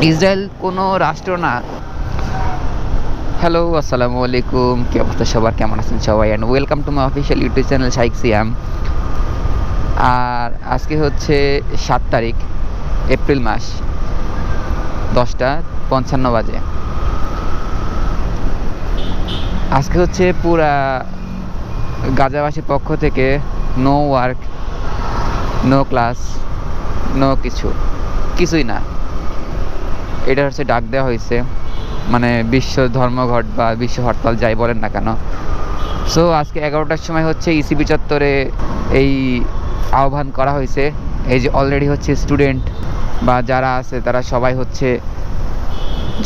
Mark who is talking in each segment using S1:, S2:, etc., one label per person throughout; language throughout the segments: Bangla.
S1: ইসরায়েল কোনো রাষ্ট্র না। হ্যালো, আসসালামু আলাইকুম। কি অবস্থা সবার, কেমন আছেন সবাই? And welcome to my official YouTube channel Shaikh Siyam. আর আজকে হচ্ছে 7 তারিখ এপ্রিল মাস, 10:55 বাজে। আজকে হচ্ছে পুরা গাজাবাসীর পক্ষ থেকে no work, no class, no কিছুই না। এটা হচ্ছে ডাক দেওয়া হয়েছে, মানে বিশ্ব ধর্মঘট বা বিশ্ব হরতাল যাই বলেন না কেন। সো আজকে 11টার সময় হচ্ছে ইসিবি চত্বরে এই আহ্বান করা হয়েছে। এই যে অলরেডি হচ্ছে স্টুডেন্ট বা যারা আছে তারা সবাই হচ্ছে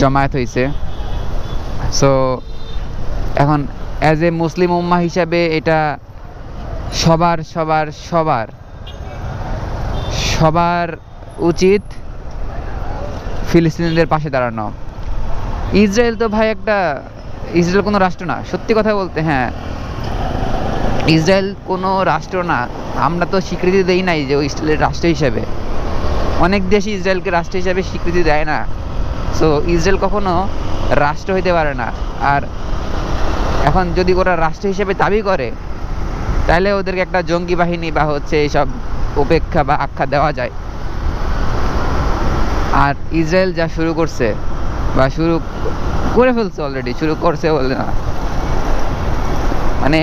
S1: জমায়েত হয়েছে। সো এখন অ্যাজ এ মুসলিম উম্মাহ হিসাবে এটা সবার সবার সবার সবার উচিত ফিলিস্তিনিদের পাশে দাঁড়ানো। ইসরায়েল তো ভাই ইসরায়েল কোনো রাষ্ট্র না, সত্যি কথা বলতে। হ্যাঁ, ইসরায়েল কোনো রাষ্ট্র না। আমরা তো স্বীকৃতি দেই নাই যে ইসরায়েলের রাষ্ট্র হিসেবে। অনেক দেশই ইসরায়েলকে রাষ্ট্র হিসেবে স্বীকৃতি দেয় না। সো ইসরায়েল কখনো রাষ্ট্র হইতে পারে না। আর এখন যদি ওরা রাষ্ট্র হিসেবে দাবি করে, তাহলে ওদেরকে একটা জঙ্গি বাহিনী বা হচ্ছে এইসব উপেক্ষা বা আখ্যা দেওয়া যায়। আর ইসরায়েল যা শুরু করছে বা শুরু করে ফেলছে, অলরেডি শুরু করছে বলে না, মানে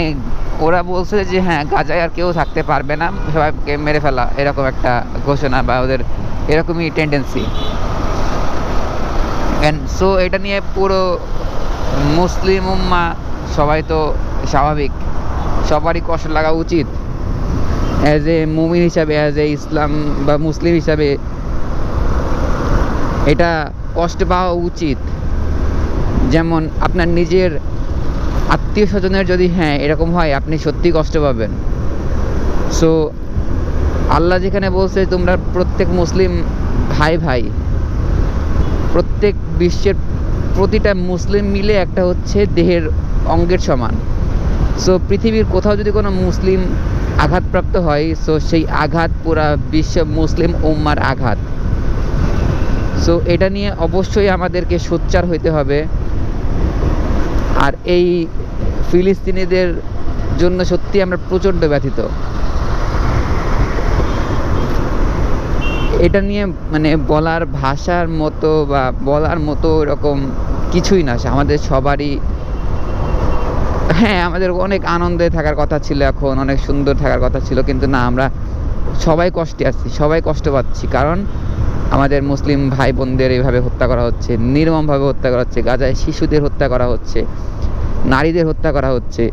S1: ওরা বলছে যে হ্যাঁ, গাজায় আর কেউ থাকতে পারবে না, সবাইকে মেরে ফেলা, এরকম একটা ঘোষণা বা ওদের এরকমই টেন্ডেন্সি। অ্যান্ড সো এটা নিয়ে পুরো মুসলিম উম্মা সবাই তো স্বাভাবিক, সবারই কষ্ট লাগা উচিত। অ্যাজ এ মুমিন হিসাবে, অ্যাজ এ ইসলাম বা মুসলিম হিসাবে এটা কষ্ট পাওয়া উচিত। যেমন আপনার নিজের আত্মীয় স্বজনের যদি হ্যাঁ এরকম হয়, আপনি সত্যি কষ্ট পাবেন। সো আল্লাহ যেখানে বলছে তোমরা প্রত্যেক মুসলিম ভাই ভাই, প্রত্যেক বিশ্বের প্রতিটা মুসলিম মিলে একটা হচ্ছে দেহের অঙ্গের সমান। সো পৃথিবীর কোথাও যদি কোনো মুসলিম আঘাতপ্রাপ্ত হয়, সো সেই আঘাত পুরা বিশ্ব মুসলিম উম্মার আঘাত। সো এটা নিয়ে অবশ্যই আমাদেরকে সোচ্চার হইতে হবে। আর এই ফিলিস্তিনিদের জন্য সত্যি আমরা প্রচণ্ড ব্যথিত। এটা নিয়ে মানে বলার ভাষার মতো বা বলার মতো এরকম কিছুই না। আমাদের সবারই হ্যাঁ, আমাদের অনেক আনন্দে থাকার কথা ছিল, এখন অনেক সুন্দর থাকার কথা ছিল, কিন্তু না, আমরা সবাই কষ্টে আছি, সবাই কষ্ট পাচ্ছি। কারণ আমাদের মুসলিম ভাই বোনদের এইভাবে হত্যা করা হচ্ছে, নির্মমভাবে হত্যা করা হচ্ছে। গাজায় শিশুদের হত্যা করা হচ্ছে, নারীদের হত্যা করা হচ্ছে।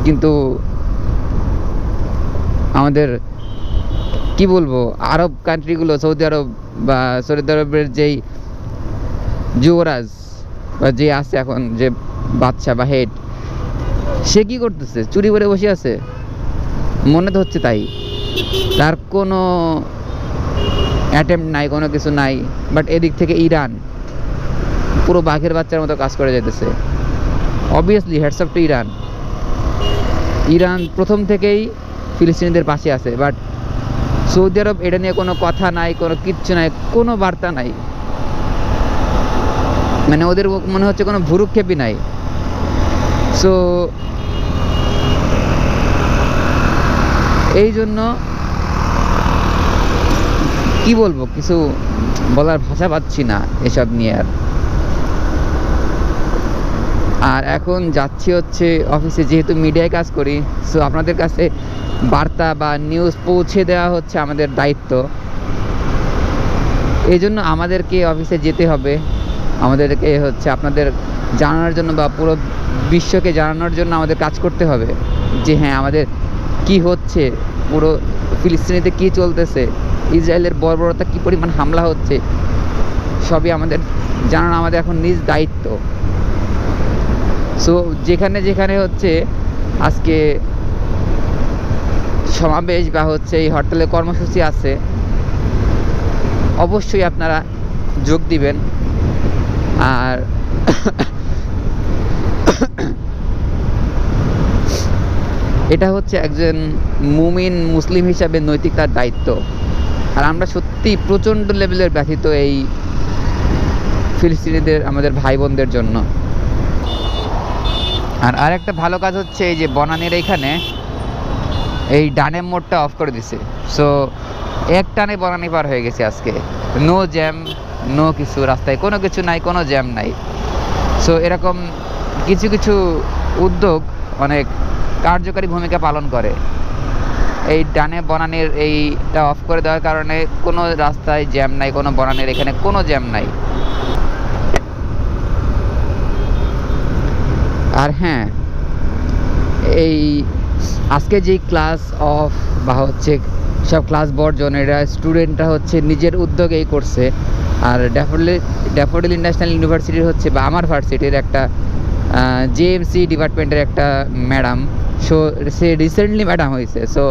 S1: কিন্তু আমাদের কি বলবো, আরব কান্ট্রিগুলো, সৌদি আরব বা সৌদি আরবের যেই যুবরাজ বা যে আছে এখন, যে বাদশা বা হেড, সে কি করতেছে? চুরি করে বসে আছে, মনে তো হচ্ছে তাই। তার কোনো অ্যাটেম্প্ট নাই, কোনো কিছু নাই। বাট এদিক থেকে ইরান পুরো বাঘের বাচ্চার মতো কাজ করে যেতেছে। Obviously hats off two Iran. Iran প্রথম থেকেই ফিলিস্তিনিদের পাশে আছে। বাট সৌদি আরব এটা নিয়ে কোনো কথা নাই, কোনো কিচ্ছু নাই, কোনো বার্তা নাই। মানে ওদের মনে হচ্ছে কোনো ভুরুক্ষেপই নাই। সো এই জন্য কি বলবো, কিছু বলার ভাষা পাচ্ছি না এসব নিয়ে। আর এখন যাচ্ছি হচ্ছে অফিসে, যেহেতু মিডিয়ায় কাজ করি। সো আপনাদের কাছে বার্তা বা নিউজ পৌঁছে দেওয়া হচ্ছে আমাদের দায়িত্ব। এই জন্য আমাদেরকে অফিসে যেতে হবে, আমাদেরকে হচ্ছে আপনাদের জানানোর জন্য বা পুরো বিশ্বকে জানানোর জন্য আমাদের কাজ করতে হবে যে হ্যাঁ, আমাদের কি হচ্ছে, পুরো ফিলিস্তিনিতে কি চলতেছে, ইসরায়েলের বর্বরতা কী পরিমাণ হামলা হচ্ছে, সবই আমাদের জানানো আমাদের এখন নিজ দায়িত্ব। সো যেখানে যেখানে হচ্ছে আজকে সমাবেশ বা হচ্ছে এই হরতালের কর্মসূচি আছে, অবশ্যই আপনারা যোগ দিবেন। আর এটা হচ্ছে একজন মুমিন মুসলিম হিসাবে নৈতিক তার দায়িত্ব। আর আমরা সত্যি প্রচণ্ড লেভেলের ব্যথিত এই ফিলিস্তিনিদের, আমাদের ভাই বোনদের জন্য। আর আরেকটা ভালো কাজ হচ্ছে এই যে বনানীর এইখানে এই ডানের মোড়টা অফ করে দিছে, সো এক টানে বনানী পার হয়ে গেছে আজকে। নো জ্যাম, নো কিছু, রাস্তায় কোনো কিছু নাই, কোনো জ্যাম নাই। সো এরকম কিছু কিছু উদ্যোগ অনেক কার্যকারী ভূমিকা পালন করে। এই ডানে বনানীর এইটা অফ করে দেওয়ার কারণে কোনো রাস্তায় জ্যাম নাই, কোনো বনানীর এখানে কোনো জ্যাম নাই। আর হ্যাঁ, এই আজকে যেই ক্লাস অফ বা হচ্ছে সব ক্লাস বর্জন, এরা স্টুডেন্টরা হচ্ছে নিজের উদ্যোগেই করছে। আর ড্যাফোডিল ইন্টারন্যাশনাল ইউনিভার্সিটির হচ্ছে বা আমার ভার্সিটির একটা জেএমসি ডিপার্টমেন্টের একটা ম্যাডাম, সো সে রিসেন্টলি ম্যাডাম হয়েছে। সো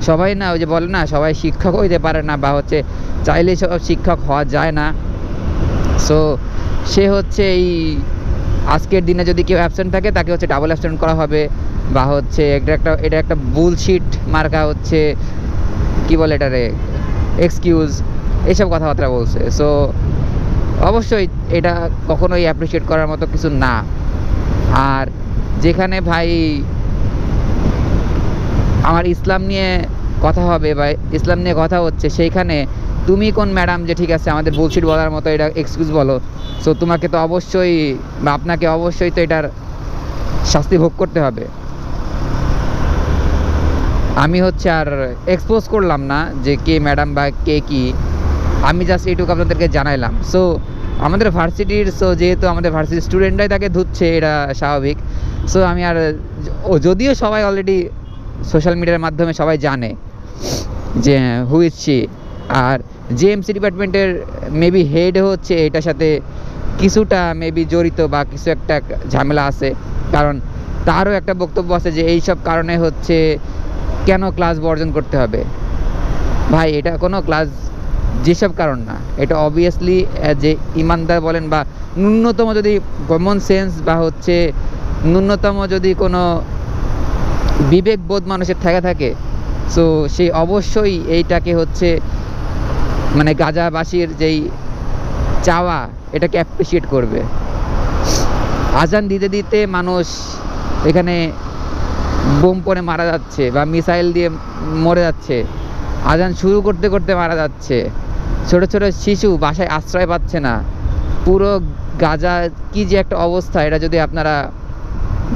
S1: সবাই না, ওই যে বলে না, সবাই শিক্ষক হইতে পারে না বা হচ্ছে চাইলেই সব শিক্ষক হওয়া যায় না। সো সে হচ্ছে এই আজকের দিনে যদি কেউ অ্যাবসেন্ট থাকে তাকে হচ্ছে ডাবল অ্যাবসেন্ট করা হবে, বা হচ্ছে এটা একটা বুলশিট মার্কা হচ্ছে কি বলে এটারে এক্সকিউজ, এইসব কথাবার্তা বলছে। সো অবশ্যই এটা কখনোই অ্যাপ্রিসিয়েট করার মতো কিছু না। আর যেখানে ভাই আমার ইসলাম নিয়ে কথা হবে বা ইসলাম নিয়ে কথা হচ্ছে, সেইখানে তুমি কোন ম্যাডাম যে ঠিক আছে আমাদের বুলশিট বলার মতো এটা এক্সকিউজ বলো? সো তোমাকে তো অবশ্যই বা আপনাকে অবশ্যই তো এটার শাস্তি ভোগ করতে হবে। আমি হচ্ছে আর এক্সপোজ করলাম না যে কে ম্যাডাম বা কে কি, আমি জাস্ট এইটুকু আপনাদেরকে জানাইলাম। সো আমাদের ভার্সিটির, সো যেহেতু আমাদের ভার্সিটির স্টুডেন্টরাই তাকে ধুচ্ছে, এটা স্বাভাবিক। সো আমি আর, যদিও সবাই অলরেডি সোশ্যাল মিডিয়ার মাধ্যমে সবাই জানে যে হু ইজ শি, আর জেএমসি ডিপার্টমেন্টের মেবি হেড হচ্ছে এটার সাথে কিছুটা মেবি জড়িত বা কিছু একটা ঝামেলা আছে, কারণ তারও একটা বক্তব্য আছে যে এই সব কারণে হচ্ছে কেন ক্লাস বর্জন করতে হবে। ভাই এটা কোনো ক্লাস যেসব কারণ না, এটা অবভিয়াসলি যে ইমানদার বলেন বা ন্যূনতম যদি কমন সেন্স বা হচ্ছে ন্যূনতম যদি কোনো বিবেকবোধ মানুষের থাকে, সো সে অবশ্যই এইটাকে হচ্ছে মানে গাজাবাসীর যেই চাওয়া এটাকে অ্যাপ্রিসিয়েট করবে। আজান দিতে দিতে মানুষ এখানে বোম পড়ে মারা যাচ্ছে বা মিসাইল দিয়ে মরে যাচ্ছে, আজান শুরু করতে করতে মারা যাচ্ছে, ছোট ছোট শিশু বাসায় আশ্রয় পাচ্ছে না। পুরো গাজা কি যে একটা অবস্থা, এটা যদি আপনারা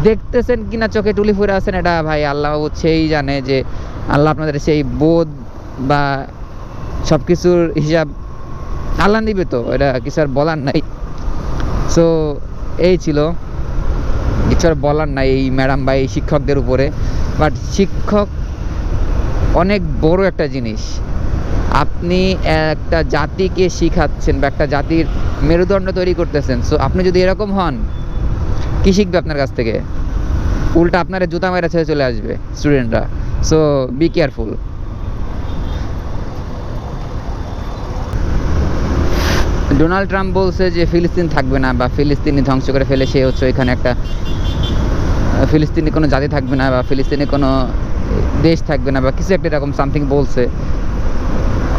S1: দেখতেছেন কিনা, চোখে তুলি ফুরে আছেন, এটা ভাই আল্লাহ সেই জানে, যে আল্লাহ আপনাদের সেই বোধ বা সব কিছুর হিসাব আল্লাহ দিবে, তো এটা কিছু আর বলার নাই। সো এই ছিল, কিছু আর বলার নাই এই ম্যাডাম বা এই শিক্ষকদের উপরে। বাট শিক্ষক অনেক বড় একটা জিনিস। আপনি একটা জাতিকে শিখাচ্ছেন বা একটা জাতির মেরুদণ্ড তৈরি করতেছেন। সো আপনি যদি এরকম হন, কি শিখবে আপনার কাছ থেকে? উল্টা আপনারা জুতা মেরে ছেড়ে চলে আসবে স্টুডেন্টরা। So be careful. Donald Trump বলছে যে ফিলিস্তিন থাকবে না বা ফিলিস্তিনি ধ্বংস করে ফেলে সে হচ্ছে ওইখানে একটা ফিলিস্তিনি কোনো জাতি থাকবে না বা ফিলিস্তিনি কোনো দেশ থাকবে না বা কিছু একটা এরকম সামথিং বলছে।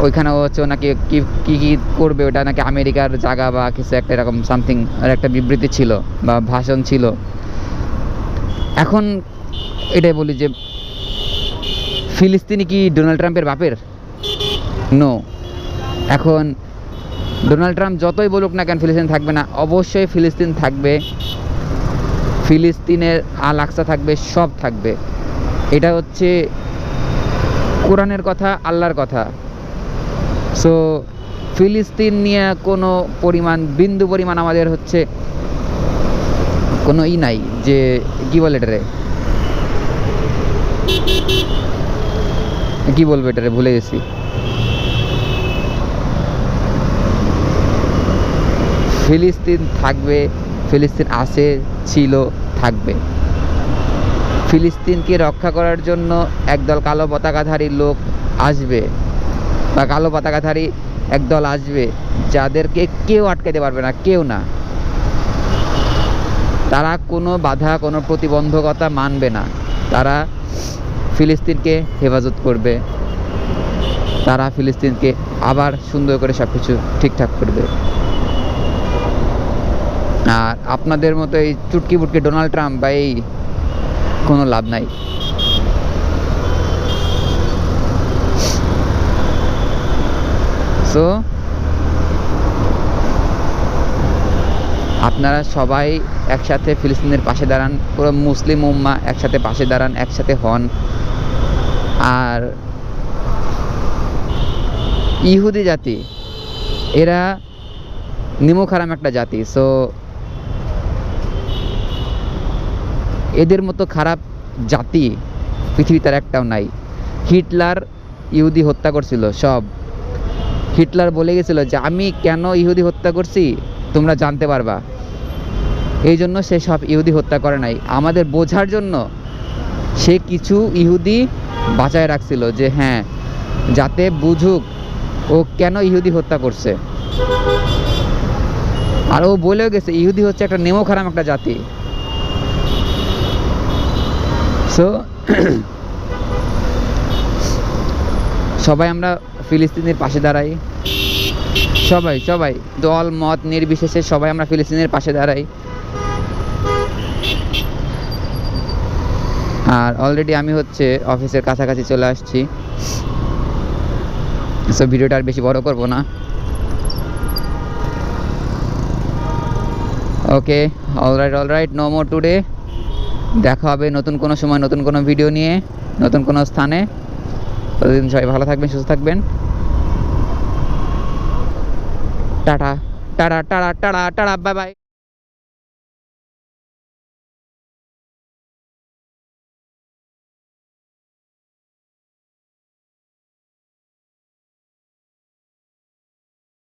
S1: ওইখানে হচ্ছে নাকি কি কি করবে, ওটা নাকি আমেরিকার জায়গা বা কিছু একটা এরকম সামথিং আর একটা বিবৃতি ছিল বা ভাষণ ছিল। এখন এটাই বলি যে ফিলিস্তিনি কি ডোনাল্ড ট্রাম্পের বাপের? নো। এখন ডোনাল্ড ট্রাম্প যতই বলুক না কেন ফিলিস্তিন থাকবে না, অবশ্যই ফিলিস্তিন থাকবে, ফিলিস্তিনের আল আকসা থাকবে, সব থাকবে। এটা হচ্ছে কোরআনের কথা, আল্লাহর কথা। সো ফিলিস্তিন নিয়ে কোনো বিন্দু পরিমাণ আমাদের হচ্ছে কোনো নাই, যে কি বলে এটারে, কি বলবো এটারে, ভুলে গেছি। ফিলিস্তিন থাকবে, ফিলিস্তিন আছে, ছিল, থাকবে। ফিলিস্তিনকে রক্ষা করার জন্য একদল কালো পতাকাধারী লোক আসবে বা কালো পতাকাধারী একদল আসবে, যাদেরকে কেউ আটকাতে পারবে না, কেউ না। তারা কোনো বাধা, কোনো প্রতিবন্ধকতা মানবে না। তারা ফিলিস্তিনকে হেফাজত করবে। তারা ফিলিস্তিনকে আবার সুন্দর করে সব কিছু ঠিকঠাক করবে। আর আপনাদের মতো এই চুটকি বুটকি ডোনাল্ড ট্রাম্প বা এই কোনো লাভ নাই। সো আপনারা সবাই একসাথে ফিলিস্তিনের পাশে দাঁড়ান, পুরো মুসলিম উম্মাহ একসাথে পাশে দাঁড়ান, একসাথে হন। আর ইহুদি জাতি এরা নিমকহারাম একটা জাতি। সো এদের মতো খারাপ জাতি পৃথিবীতে আর একটাও নাই। হিটলার ইহুদি হত্যা করছিল সব। হিটলার বলে গেছিল যে আমি কেন ইহুদি হত্যা করছি তোমরা জানতে পারবা, এই জন্য সে সব ইহুদি হত্যা করে নাই। আমাদের বোঝার জন্য সে কিছু ইহুদি বাঁচায় রাখছিল, যে হ্যাঁ যাতে বুঝুক ও কেন ইহুদি হত্যা করছে। আর ও বলেও গেছে ইহুদি হচ্ছে একটা নেমোখারাম একটা জাতি। সো সবাই আমরা ফিলিস্তিনের পাশে দাঁড়াই, সবাই সবাই দল মত নির্বিশেষে সবাই আমরা ফিলিস্তিনের পাশে দাঁড়াই। আর অলরেডি আমি হচ্ছে অফিসের কাছাকাছি চলে আসছি, সো ভিডিওটা আর বেশি বড় করব না। ওকে, অলরাইট, নো মোর টুডে। দেখা হবে নতুন কোনো সময়, নতুন কোনো ভিডিও নিয়ে, নতুন কোনো স্থানে। প্রতিদিন সবাই ভালো থাকবেন, সুস্থ থাকবেন। Tata tata tata tata tata, bye bye.